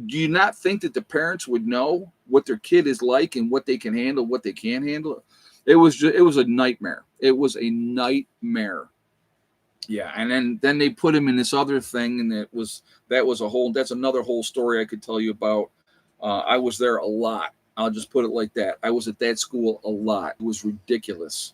Do you not think that the parents would know what their kid is like and what they can handle, what they can't handle? It was a nightmare. It was a nightmare. Yeah, and then they put him in this other thing, and that's another whole story I could tell you about. I was there a lot. I'll just put it like that. I was at that school a lot. It was ridiculous.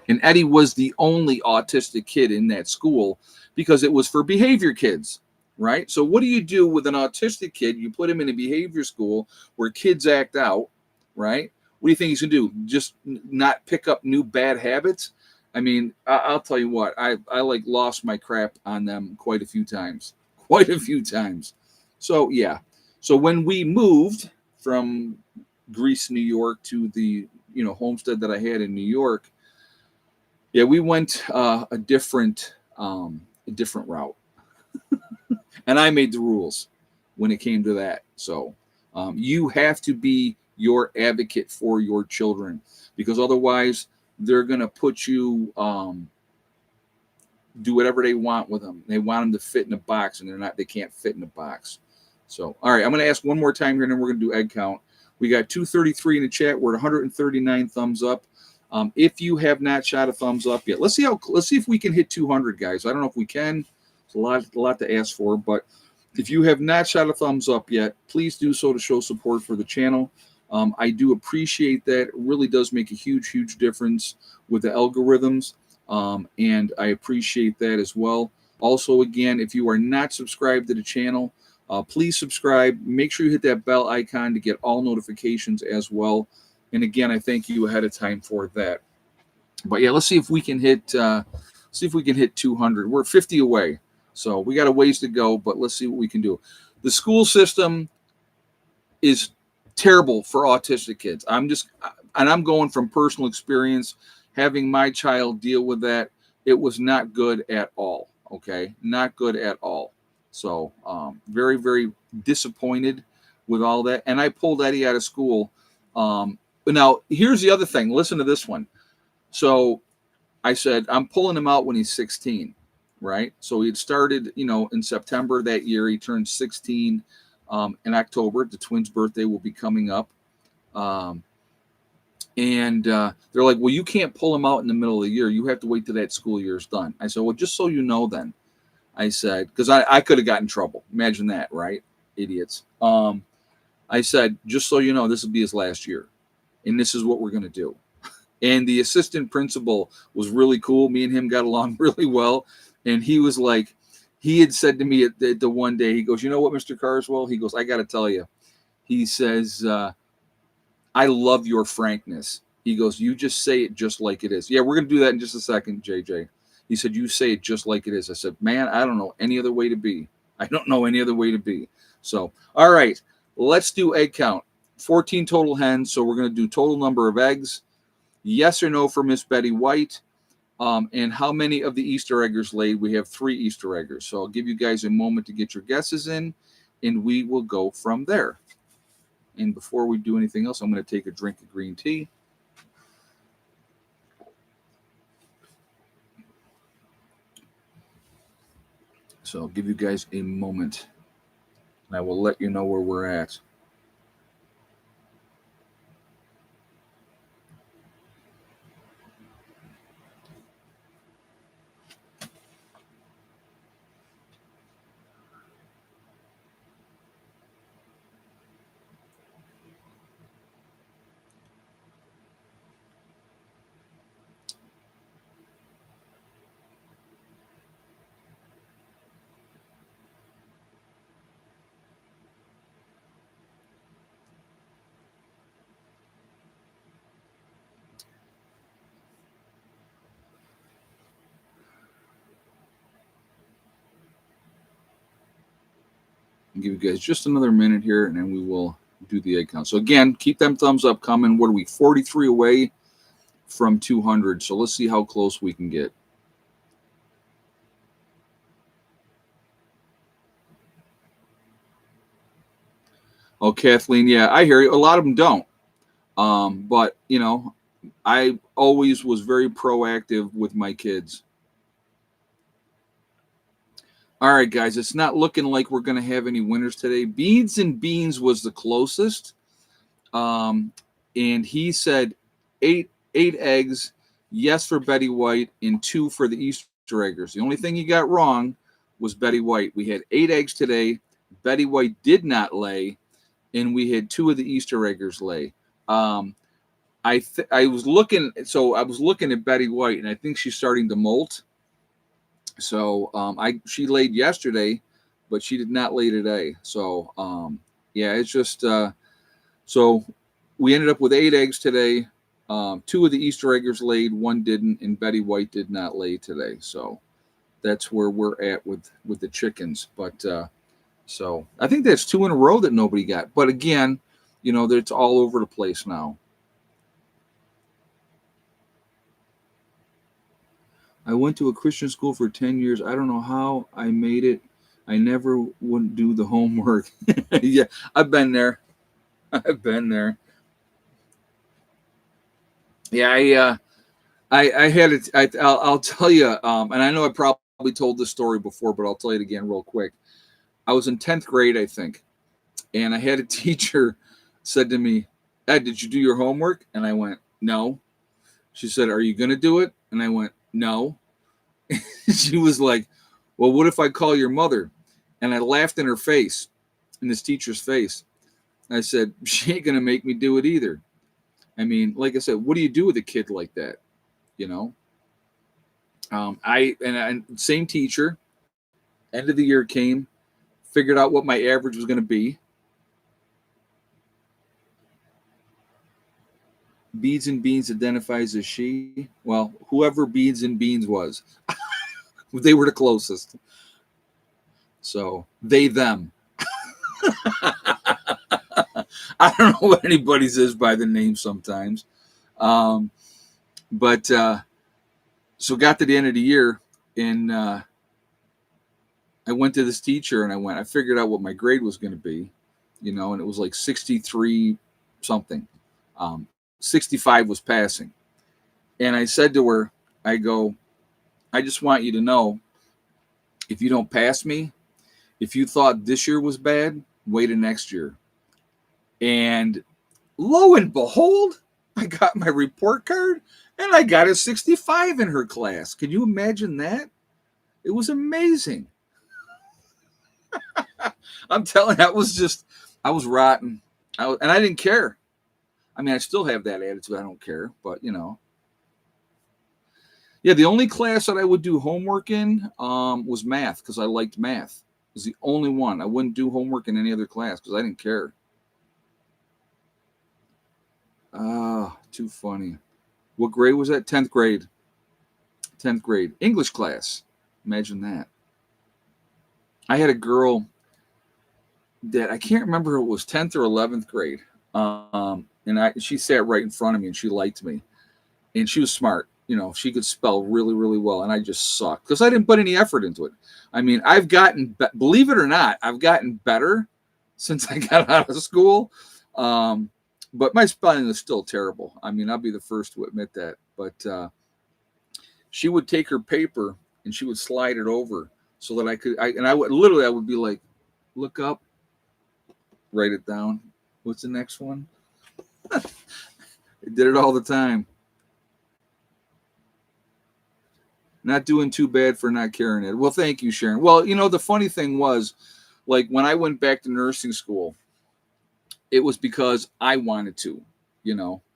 And Eddie was the only autistic kid in that school because it was for behavior kids, right? So what do you do with an autistic kid? You put him in a behavior school where kids act out, right? What do you think he's going to do? Just not pick up new bad habits? I mean, I'll tell you what, I like lost my crap on them quite a few times. Quite a few times. So, yeah. So when we moved from Greece, New York to the, homestead that I had in New York, yeah, we went a different route, and I made the rules when it came to that. So you have to be your advocate for your children, because otherwise they're gonna put you do whatever they want with them. They want them to fit in a box, and they can't fit in a box. So all right, I'm gonna ask one more time here, and then we're gonna do egg count. We got 233 in the chat. We're at 139 thumbs up. If you have not shot a thumbs up yet, let's see if we can hit 200, guys. I don't know if we can. It's a lot to ask for, but if you have not shot a thumbs up yet, please do so to show support for the channel. I do appreciate that. It really does make a huge difference with the algorithms, and I appreciate that as well. Also, again, if you are not subscribed to the channel, please subscribe. Make sure you hit that bell icon to get all notifications as well. And again, I thank you ahead of time for that. But yeah, let's see if we can hit 200. We're 50 away, so we got a ways to go. But let's see what we can do. The school system is terrible for autistic kids. I'm going from personal experience, having my child deal with that. It was not good at all. Okay, not good at all. So very disappointed with all that. And I pulled Eddie out of school. But now here's the other thing. Listen to this one. So I said, I'm pulling him out when he's 16, right? So he had started, in September that year. He turned 16 in October. The twins' birthday will be coming up. And they're like, well, you can't pull him out in the middle of the year. You have to wait till that school year is done. I said, well, just so you know then. I said, because I could have gotten in trouble. Imagine that, right? Idiots. I said, just so you know, this will be his last year. And this is what we're going to do. And the assistant principal was really cool. Me and him got along really well. And he was like, he had said to me at the one day, he goes, you know what, Mr. Carswell? He goes, I got to tell you. He says, I love your frankness. He goes, you just say it just like it is. Yeah, we're going to do that in just a second, JJ. He said, you say it just like it is. I said, man, I don't know any other way to be. I don't know any other way to be. So, all right, let's do egg count. 14 total hens. So we're going to do total number of eggs. Yes or no for Miss Betty White. And how many of the Easter eggers laid? We have 3 Easter eggers. So I'll give you guys a moment to get your guesses in, and we will go from there. And before we do anything else, I'm going to take a drink of green tea. So I'll give you guys a moment, and I will let you know where we're at. I'll give you guys just another minute here, and then we will do the egg count. So again, keep them thumbs up coming. What are we, 43 away from 200? So let's see how close we can get. Oh, Kathleen, yeah, I hear you. A lot of them don't. But I always was very proactive with my kids. All right, guys, it's not looking like we're going to have any winners today. Beans and Beans was the closest. And he said eight eggs, yes for Betty White, and 2 for the Easter eggers. The only thing he got wrong was Betty White. We had 8 eggs today. Betty White did not lay, and we had 2 of the Easter eggers lay. I was looking at Betty White, and I think she's starting to molt. So she laid yesterday, but she did not lay today. So yeah, it's just so we ended up with 8 eggs today. 2 of the Easter eggers laid, 1 didn't, and Betty White did not lay today. So that's where we're at with the chickens. But so I think that's 2 in a row that nobody got. But again, it's all over the place now. I went to a Christian school for 10 years. I don't know how I made it. I never wouldn't do the homework. Yeah, I've been there. I've been there. Yeah, I had it. I'll tell you, and I know I probably told this story before, but I'll tell you it again real quick. I was in 10th grade, I think, and I had a teacher said to me, "Ed, did you do your homework?" And I went, "No." She said, "Are you going to do it?" And I went, "No." She was like, "Well, what if I call your mother?" And I laughed in her face, in this teacher's face. I said, "She ain't going to make me do it either." I mean, like I said, what do you do with a kid like that? You know, and same teacher. End of the year came, figured out what my average was going to be. Beads and Beans identifies as she. Well, whoever Beads and Beans was, they were the closest. So they them. I don't know what anybody's is by the name sometimes. But so got to the end of the year, and I went to this teacher, and I figured out what my grade was going to be, and it was like 63 something. 65 was passing. And I said to her, I go, "I just want you to know, if you don't pass me, if you thought this year was bad, wait till next year." And lo and behold, I got my report card and I got a 65 in her class. Can you imagine that? It was amazing. I'm telling you, I was rotten. And I didn't care. I mean, I still have that attitude. I don't care. But, yeah, the only class that I would do homework in was math because I liked math. It was the only one. I wouldn't do homework in any other class because I didn't care. Too funny. What grade was that? 10th grade. 10th grade. English class. Imagine that. I had a girl that I can't remember if it was 10th or 11th grade. And she sat right in front of me and she liked me. And she was smart. She could spell really, really well. And I just sucked because I didn't put any effort into it. I mean, believe it or not, I've gotten better since I got out of school. But my spelling is still terrible. I mean, I'll be the first to admit that. But she would take her paper and she would slide it over so that I would be like, look up, write it down. What's the next one? I did it all the time. Not doing too bad for not carrying it. Well, thank you, Sharon. Well, the funny thing was, like when I went back to nursing school, it was because I wanted to,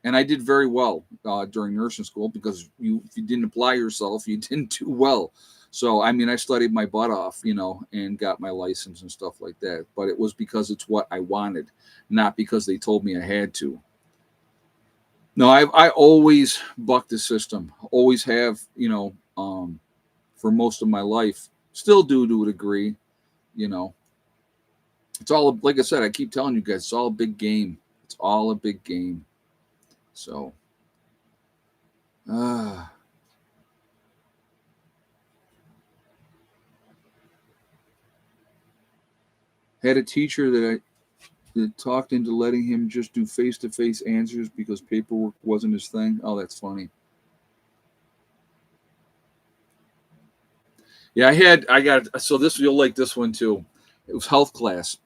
and I did very well during nursing school because if you didn't apply yourself, you didn't do well. So, I mean, I studied my butt off, and got my license and stuff like that. But it was because it's what I wanted, not because they told me I had to. No, I always bucked the system. Always have, for most of my life. Still do to a degree, It's all, like I said, I keep telling you guys, it's all a big game. It's all a big game. So, uh, had a teacher that talked into letting him just do face-to-face answers because paperwork wasn't his thing. Oh, that's funny. Yeah, so this, you'll like this one too. It was health class.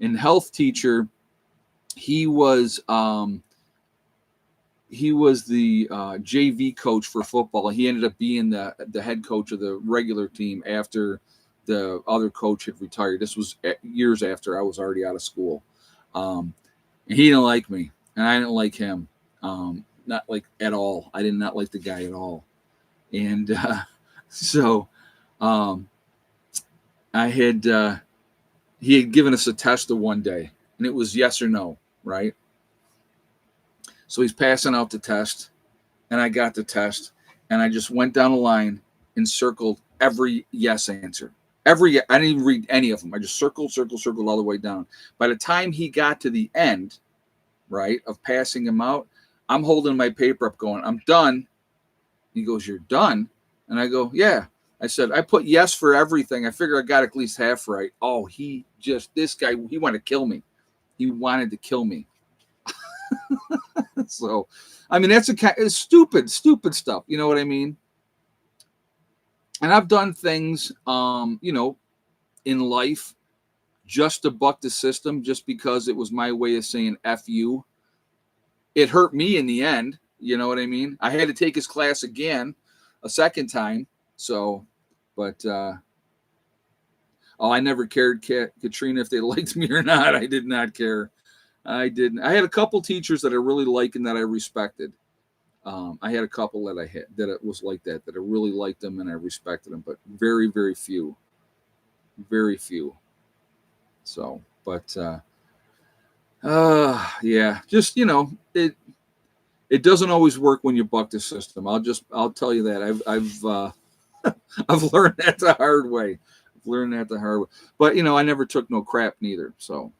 And health teacher, he was the JV coach for football. He ended up being the head coach of the regular team after the other coach had retired. This was years after I was already out of school. And he didn't like me, and I didn't like him. Not like at all. I did not like the guy at all. And so um, I had he had given us a test of one day, and it was yes or no, right? So he's passing out the test, and I got the test, and I just went down the line and circled every yes answer. I didn't even read any of them. I just circled all the way down. By the time he got to the end, right, of passing him out, I'm holding my paper up going, I'm done. He goes, you're done? And I go, yeah. I said, I put yes for everything. I figure I got at least half right. Oh, this guy, he wanted to kill me. He wanted to kill me. So, I mean, it's stupid stuff. You know what I mean? And I've done things, in life just to buck the system, just because it was my way of saying F you. It hurt me in the end. You know what I mean? I had to take his class again a second time. So, but, I never cared, Katrina, if they liked me or not. I did not care. I didn't. I had a couple teachers that I really liked and that I respected. I had a couple that I had that it was like that I really liked them and I respected them, but very, very few. Very few. So, but yeah, just it doesn't always work when you buck the system. I'll tell you that. I've learned that the hard way. But I never took no crap neither. So,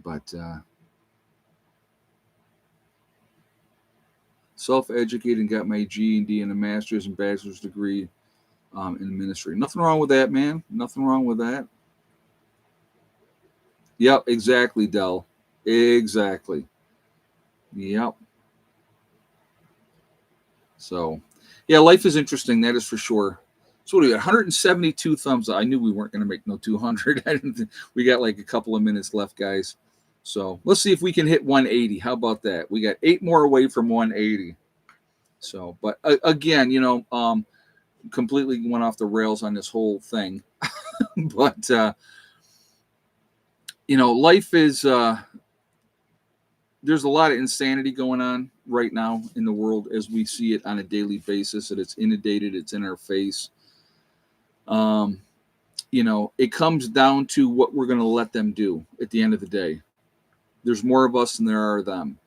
but self-educated and got my GED and a master's and bachelor's degree in ministry. Nothing wrong with that, man. Nothing wrong with that. Yep, exactly, Dell. Exactly. Yep. So, yeah, life is interesting. That is for sure. So what do we got? 172 thumbs up. I knew we weren't going to make no 200. We got like a couple of minutes left, guys. So let's see if we can hit 180. How about that? We got 8 more away from 180. So, but again, completely went off the rails on this whole thing. But life is there's a lot of insanity going on right now in the world as we see it on a daily basis, and it's inundated, it's in our face. It comes down to what we're going to let them do at the end of the day. There's more of us than there are them.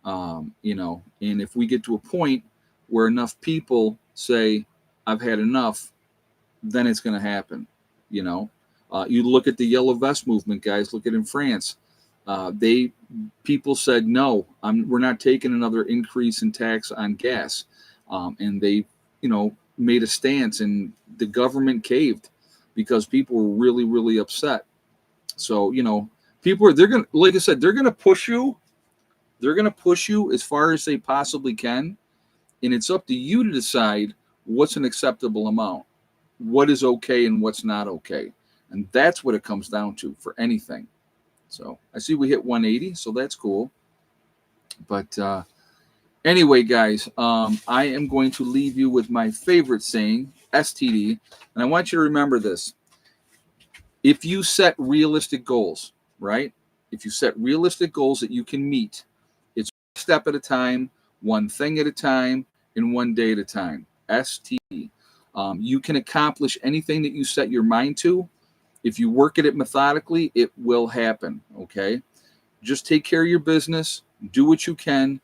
And if we get to a point where enough people say, I've had enough, then it's going to happen. You look at the yellow vest movement, guys. Look at in France. People said, no, we're not taking another increase in tax on gas. And they, made a stance, and the government caved because people were really, really upset. So, they're going to, like I said, they're going to push you. They're going to push you as far as they possibly can. And it's up to you to decide what's an acceptable amount, what is okay and what's not okay. And that's what it comes down to for anything. So I see we hit 180, so that's cool. But anyway, guys, I am going to leave you with my favorite saying, STD. And I want you to remember this. If you set realistic goals, right? If you set realistic goals that you can meet, it's one step at a time, one thing at a time, and one day at a time. STD. You can accomplish anything that you set your mind to. If you work at it methodically, it will happen, okay? Just take care of your business. Do what you can.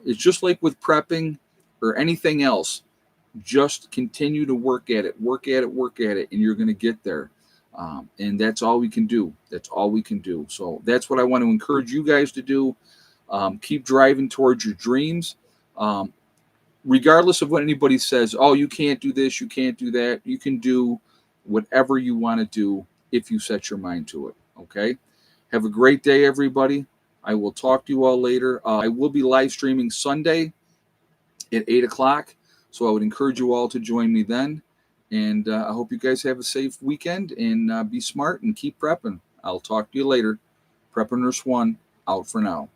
It's just like with prepping or anything else. Just continue to work at it, and you're going to get there. And that's all we can do. That's all we can do. So that's what I want to encourage you guys to do. Keep driving towards your dreams. Um, Regardless of what anybody says, oh, you can't do this, you can't do that. You can do whatever you want to do if you set your mind to it. Okay. Have a great day, everybody. I will talk to you all later. I will be live streaming Sunday at 8 o'clock. So I would encourage you all to join me then. And I hope you guys have a safe weekend and be smart and keep prepping. I'll talk to you later. Prepper Nurse 1 out for now.